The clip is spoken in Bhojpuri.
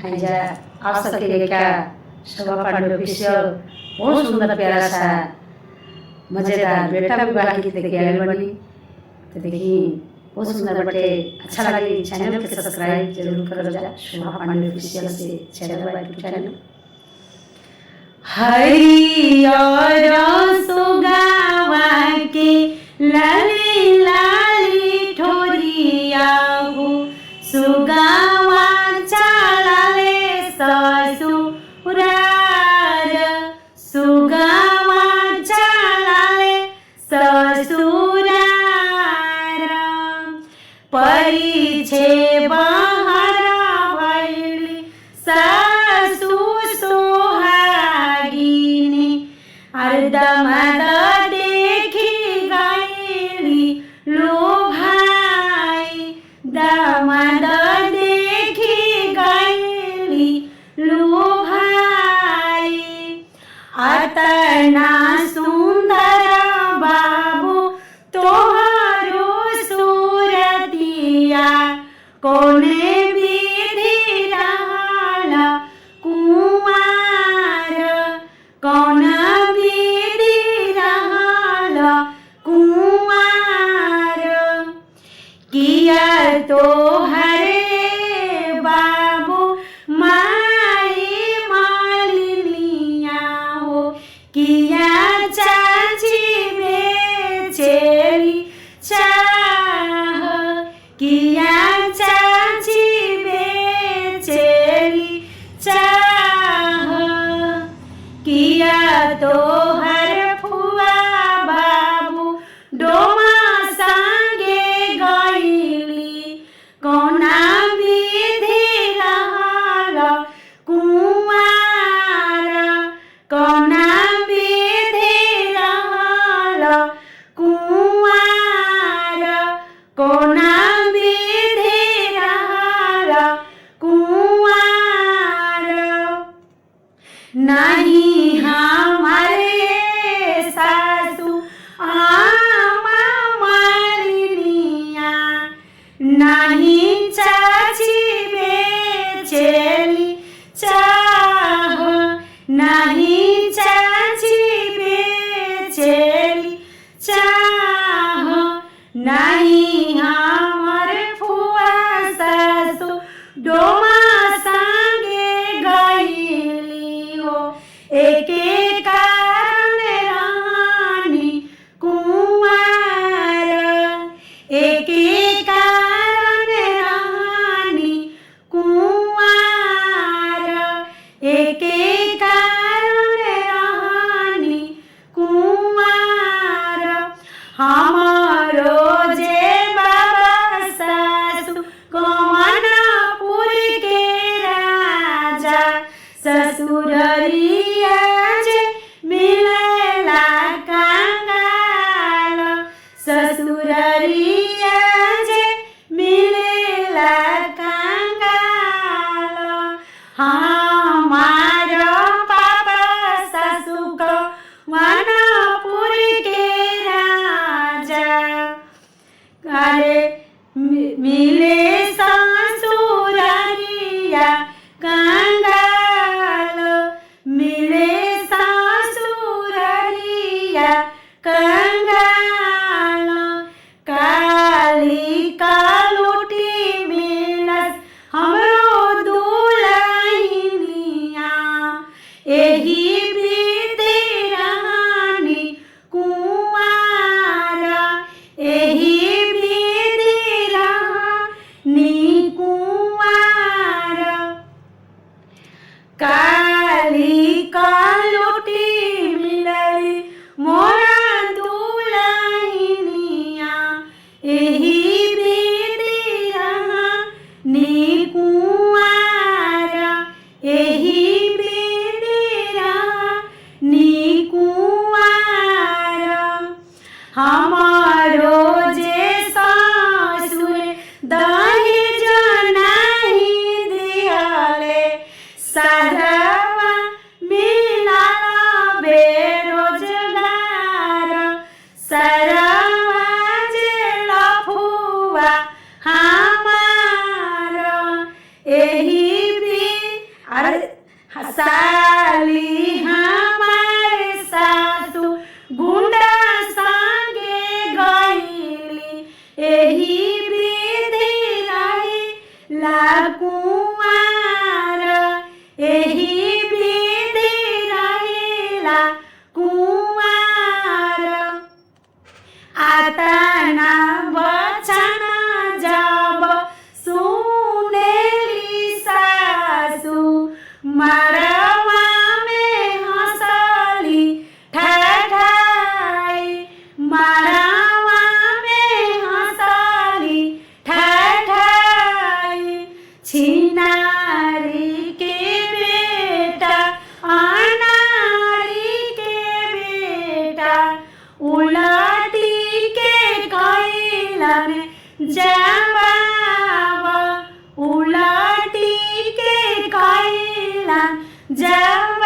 हैजा आप सबके क्या शोभा पांडे ऑफिशियल बहुत सुंदर प्यारा सा मजेदार बेटा विवाह गीत लेके आए बनी। तो देखी बहुत सुंदर बटे, अच्छा लगे चैनल के सब्सक्राइब जरूर कर जा। शोभा पांडे ऑफिशियल से चैनल यूट्यूब चैनल। हरियर सुगावा के लाली लाली ठोरिया हो, सुगावा चलाले ससुरार, सुगावा चलाले ससुरार। परिछे बहरा भैली सासु सोहागिनी, अर्दमद देखी गईली लो भाई, दमद देखी गईली लो भाई। अतना सुंदर बाबू तोहरो सूरतिया, कोने विधि रहल कुंवार, कौन विधि रहल कुंवार। किया तोहरे बाबू माई मालिनिया हो, किया चाची बेचेली चाह, किया चाची बेचेली चाह। किया तोहर फुआ बाबू डोमा संगे गईली, कोना विधि रहल कुंवार, कोना विधि रहल कुंवार, कोना विधि रहल कुंवार। नहीं हमारे सासु आमा मालिनिया, नहीं चाची बेचेली चाह, नहीं चाची बेचेली चाह। नहीं हमर फुआ सासु डोमा संगे गईली हो, एके कारण रानी कुंवार, एके कारण रानी कुंवार, एके कारण रानी कुंवार। हमारो जे बाबा सासु कमनपुर के राजा, ससुररिया जे मिलेला कंगाल, ससुररिया जे मिलेला कंगाल। हमारो पापा सासु कमनपुर के राजा, अरे मिले ससुररिया कंगाल, मिले ससुररिया कंगाल। काली कालूटी मिलस हमरो दुल्हनिया, एही विधि रानी कुंवार, एही विधि रानी कुंवार। अरे साली हमारे सासु गुंडा संगे गईली एही विधि रही कुंवार एही विधि रहिला कुंवार आता ना बचन जब सुनेली सासु मरवा में हंसली ठाठाई मरवा में हंसली ठाठाई छिनारी के बेटा अनारी के बेटा उलटी के कैलन जवाब उलटी के कैलन जवाब